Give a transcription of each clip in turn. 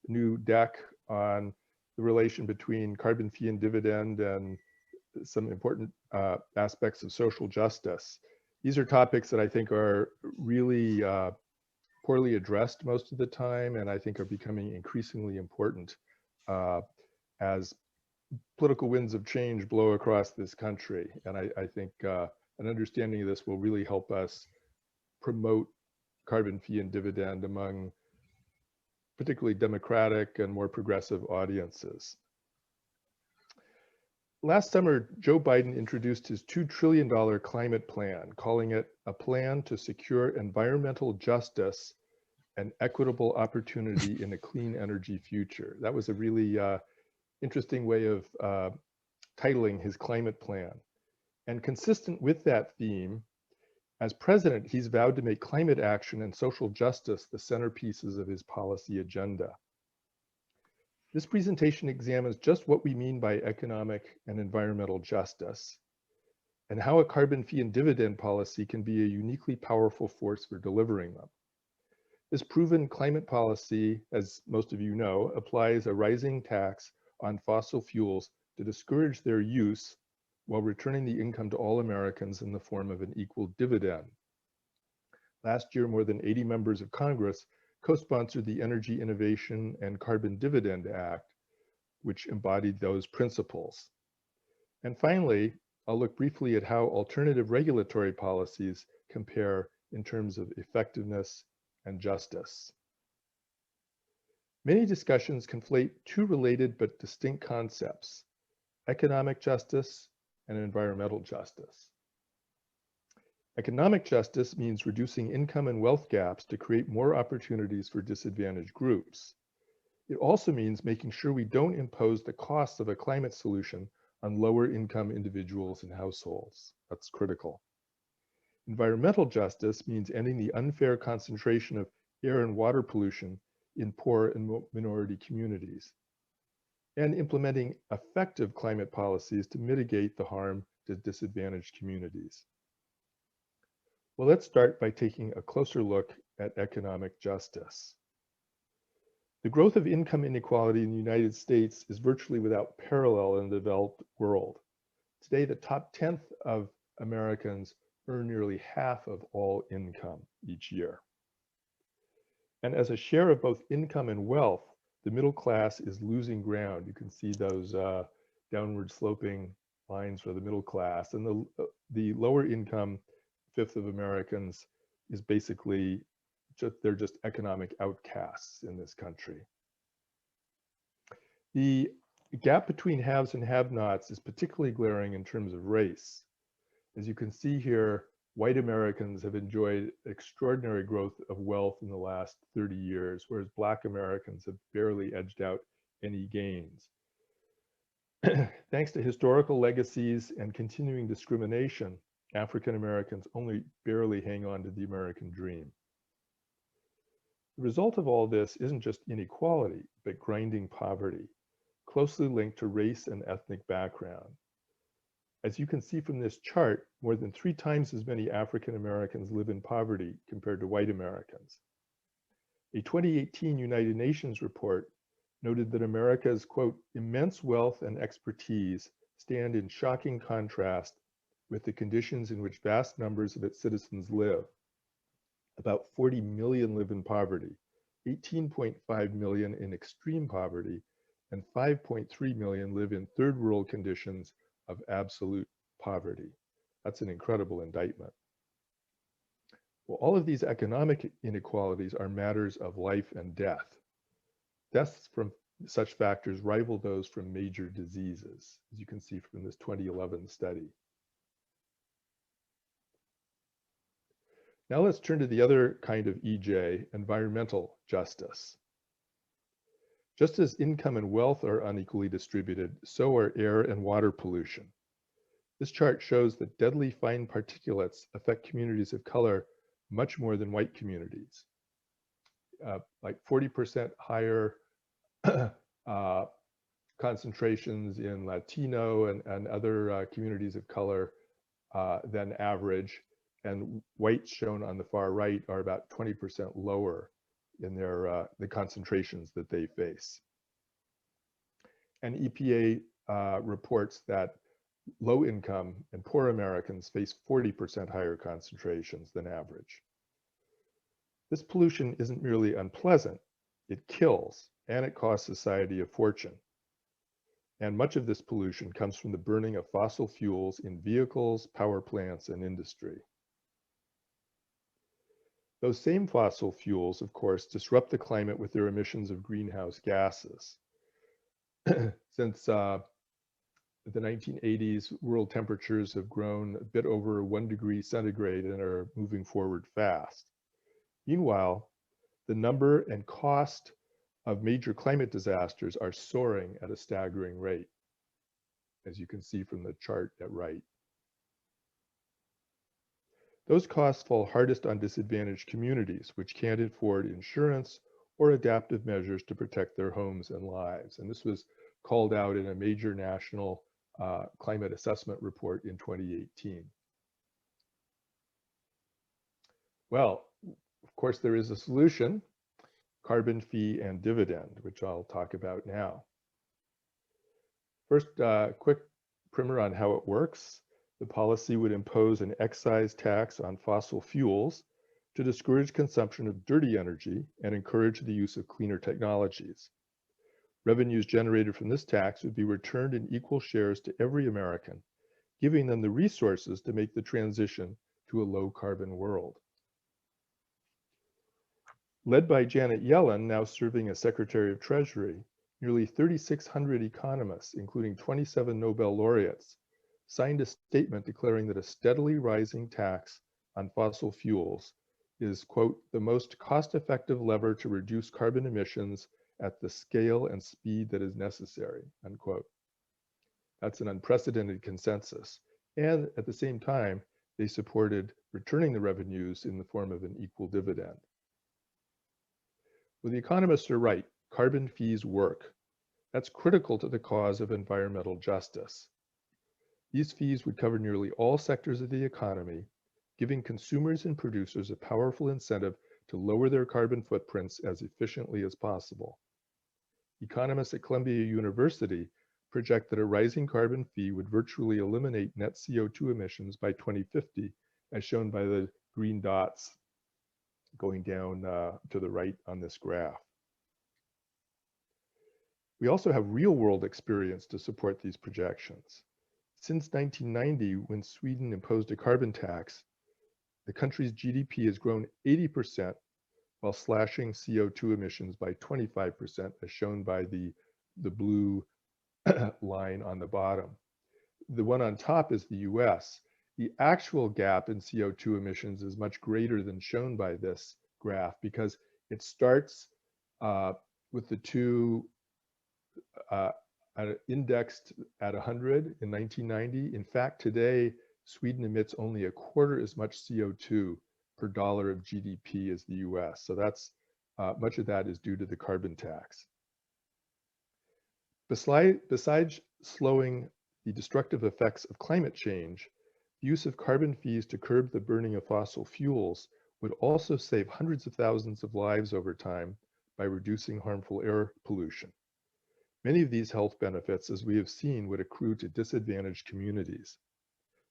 new deck on the relation between carbon fee and dividend and some important aspects of social justice. These are topics that I think are really poorly addressed most of the time, and I think are becoming increasingly important uh, as political winds of change blow across this country. And I think an understanding of this will really help us promote carbon fee and dividend among particularly democratic and more progressive audiences. Last summer, Joe Biden introduced his $2 trillion climate plan, calling it a plan to secure environmental justice and equitable opportunity in a clean energy future. That was a really interesting way of titling his climate plan. And consistent with that theme, as president, he's vowed to make climate action and social justice the centerpieces of his policy agenda. This presentation examines just what we mean by economic and environmental justice, and how a carbon fee and dividend policy can be a uniquely powerful force for delivering them. This proven climate policy, as most of you know, applies a rising tax on fossil fuels to discourage their use while returning the income to all Americans in the form of an equal dividend. Last year, more than 80 members of Congress co-sponsored the Energy Innovation and Carbon Dividend Act, which embodied those principles. And finally, I'll look briefly at how alternative regulatory policies compare in terms of effectiveness and justice. Many discussions conflate two related but distinct concepts: economic justice and environmental justice. Economic justice means reducing income and wealth gaps to create more opportunities for disadvantaged groups. It also means making sure we don't impose the costs of a climate solution on lower income individuals and households. That's critical. Environmental justice means ending the unfair concentration of air and water pollution in poor and minority communities, and implementing effective climate policies to mitigate the harm to disadvantaged communities. Well, let's start by taking a closer look at economic justice. The growth of income inequality in the United States is virtually without parallel in the developed world. Today, the top 10th of Americans earn nearly half of all income each year. And as a share of both income and wealth, the middle class is losing ground. You can see those downward sloping lines for the middle class. And the lower income fifth of Americans is basically they're just economic outcasts in this country. The gap between haves and have-nots is particularly glaring in terms of race. As you can see here, white Americans have enjoyed extraordinary growth of wealth in the last 30 years, whereas Black Americans have barely edged out any gains. Thanks to historical legacies and continuing discrimination, African Americans only barely hang on to the American dream. The result of all this isn't just inequality, but grinding poverty, closely linked to race and ethnic background. As you can see from this chart, more than 3 times as many African Americans live in poverty compared to white Americans. A 2018 United Nations report noted that America's, quote, immense wealth and expertise stand in shocking contrast with the conditions in which vast numbers of its citizens live. About 40 million live in poverty, 18.5 million in extreme poverty, and 5.3 million live in third world conditions of absolute poverty. That's an incredible indictment. Well, all of these economic inequalities are matters of life and death. Deaths from such factors rival those from major diseases, as you can see from this 2011 study. Now let's turn to the other kind of EJ, environmental justice. Just as income and wealth are unequally distributed, so are air and water pollution. This chart shows that deadly fine particulates affect communities of color much more than white communities. Like 40% higher concentrations in Latino and other communities of color than average, and whites shown on the far right are about 20% lower in their the concentrations that they face. And EPA reports that low income and poor Americans face 40% higher concentrations than average. This pollution isn't merely unpleasant, it kills, and it costs society a fortune. And much of this pollution comes from the burning of fossil fuels in vehicles, power plants, and industry. Those same fossil fuels, of course, disrupt the climate with their emissions of greenhouse gases. Since the 1980s, world temperatures have grown a bit over 1 degree centigrade and are moving forward fast. Meanwhile, the number and cost of major climate disasters are soaring at a staggering rate, as you can see from the chart at right. Those costs fall hardest on disadvantaged communities, which can't afford insurance or adaptive measures to protect their homes and lives. And this was called out in a major national climate assessment report in 2018. Well, of course, there is a solution: carbon fee and dividend, which I'll talk about now. First, quick primer on how it works. The policy would impose an excise tax on fossil fuels to discourage consumption of dirty energy and encourage the use of cleaner technologies. Revenues generated from this tax would be returned in equal shares to every American, giving them the resources to make the transition to a low carbon world. Led by Janet Yellen, now serving as Secretary of Treasury, nearly 3,600 economists, including 27 Nobel laureates, signed a statement declaring that a steadily rising tax on fossil fuels is, quote, the most cost-effective lever to reduce carbon emissions at the scale and speed that is necessary, unquote. That's an unprecedented consensus. And at the same time, they supported returning the revenues in the form of an equal dividend. Well, the economists are right. Carbon fees work. That's critical to the cause of environmental justice. These fees would cover nearly all sectors of the economy, giving consumers and producers a powerful incentive to lower their carbon footprints as efficiently as possible. Economists at Columbia University project that a rising carbon fee would virtually eliminate net CO2 emissions by 2050, as shown by the green dots going down to the right on this graph. We also have real-world experience to support these projections. Since 1990, when Sweden imposed a carbon tax, the country's GDP has grown 80% while slashing CO2 emissions by 25%, as shown by the blue line on the bottom. The one on top is the US. The actual gap in CO2 emissions is much greater than shown by this graph because it starts with the two indexed at 100 in 1990. In fact, today, Sweden emits only a quarter as much CO2 per dollar of GDP as the US. So that's much of that is due to the carbon tax. Besides slowing the destructive effects of climate change, the use of carbon fees to curb the burning of fossil fuels would also save hundreds of thousands of lives over time by reducing harmful air pollution. Many of these health benefits, as we have seen, would accrue to disadvantaged communities.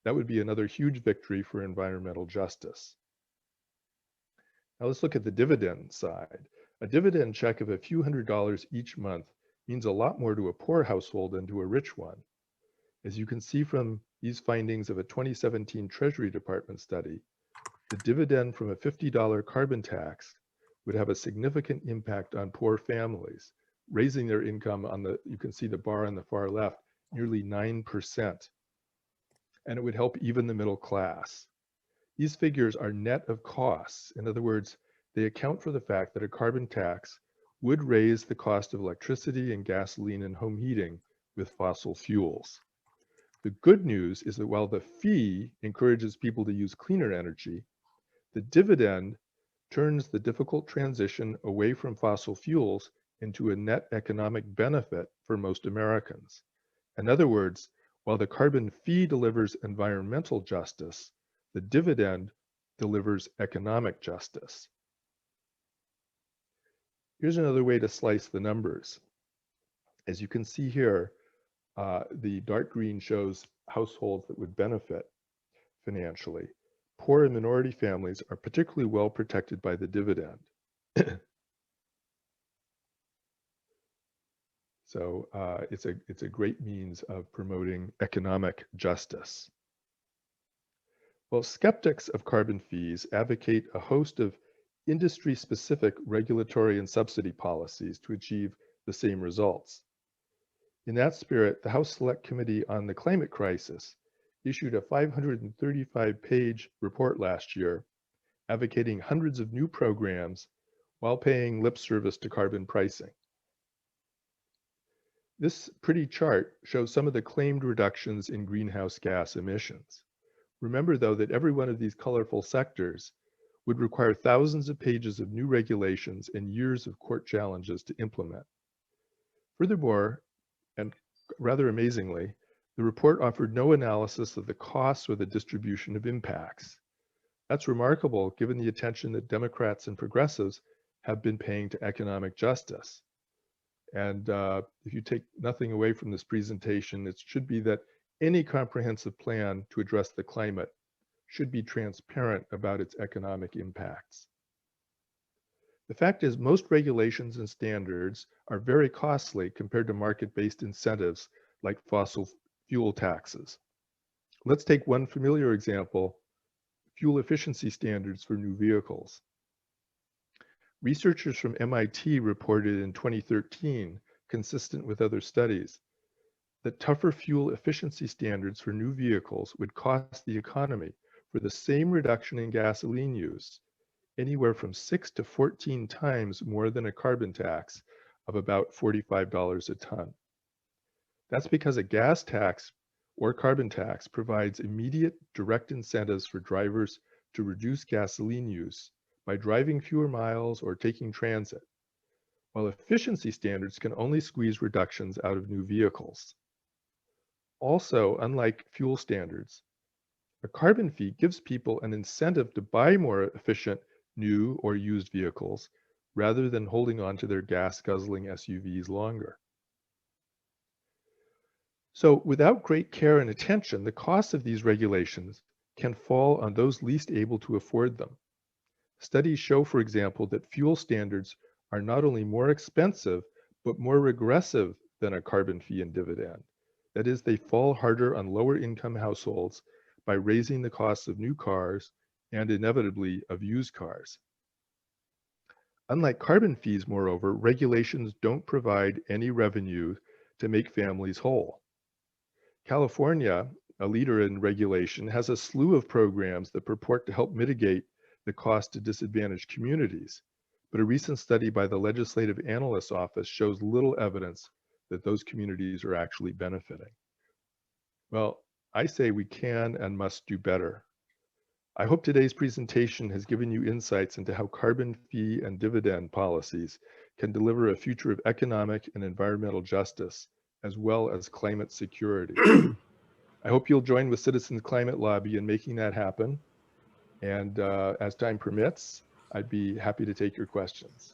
That would be another huge victory for environmental justice. Now let's look at the dividend side. A dividend check of a few $100s each month means a lot more to a poor household than to a rich one. As you can see from these findings of a 2017 Treasury Department study, the dividend from a $50 carbon tax would have a significant impact on poor families, raising their income on the, you can see the bar on the far left, nearly 9%. And it would help even the middle class. These figures are net of costs. In other words, they account for the fact that a carbon tax would raise the cost of electricity and gasoline and home heating with fossil fuels. The good news is that while the fee encourages people to use cleaner energy, the dividend turns the difficult transition away from fossil fuels into a net economic benefit for most Americans. In other words, while the carbon fee delivers environmental justice, the dividend delivers economic justice. Here's another way to slice the numbers. As you can see here, the dark green shows households that would benefit financially. Poor and minority families are particularly well protected by the dividend. So it's a great means of promoting economic justice. Well, skeptics of carbon fees advocate a host of industry-specific regulatory and subsidy policies to achieve the same results. In that spirit, the House Select Committee on the Climate Crisis issued a 535-page report last year advocating hundreds of new programs while paying lip service to carbon pricing. This pretty chart shows some of the claimed reductions in greenhouse gas emissions. Remember, though, that every one of these colorful sectors would require thousands of pages of new regulations and years of court challenges to implement. Furthermore, and rather amazingly, the report offered no analysis of the costs or the distribution of impacts. That's remarkable given the attention that Democrats and progressives have been paying to economic justice. And if you take nothing away from this presentation, it should be that any comprehensive plan to address the climate should be transparent about its economic impacts. The fact is, most regulations and standards are very costly compared to market-based incentives like fossil fuel taxes. Let's take one familiar example, fuel efficiency standards for new vehicles. Researchers from MIT reported in 2013, consistent with other studies, that tougher fuel efficiency standards for new vehicles would cost the economy for the same reduction in gasoline use anywhere from 6 to 14 times more than a carbon tax of about $45 a ton. That's because a gas tax or carbon tax provides immediate direct incentives for drivers to reduce gasoline use by driving fewer miles or taking transit, while efficiency standards can only squeeze reductions out of new vehicles. Also, unlike fuel standards, a carbon fee gives people an incentive to buy more efficient new or used vehicles rather than holding on to their gas-guzzling SUVs longer. So without great care and attention, the cost of these regulations can fall on those least able to afford them. Studies show, for example, that fuel standards are not only more expensive, but more regressive than a carbon fee and dividend. That is, they fall harder on lower income households by raising the costs of new cars and inevitably of used cars. Unlike carbon fees, moreover, regulations don't provide any revenue to make families whole. California, a leader in regulation, has a slew of programs that purport to help mitigate the cost to disadvantaged communities, but a recent study by the Legislative Analyst's Office shows little evidence that those communities are actually benefiting. Well, I say we can and must do better. I hope today's presentation has given you insights into how carbon fee and dividend policies can deliver a future of economic and environmental justice, as well as climate security. I hope you'll join with Citizens Climate Lobby in making that happen. And as time permits, I'd be happy to take your questions.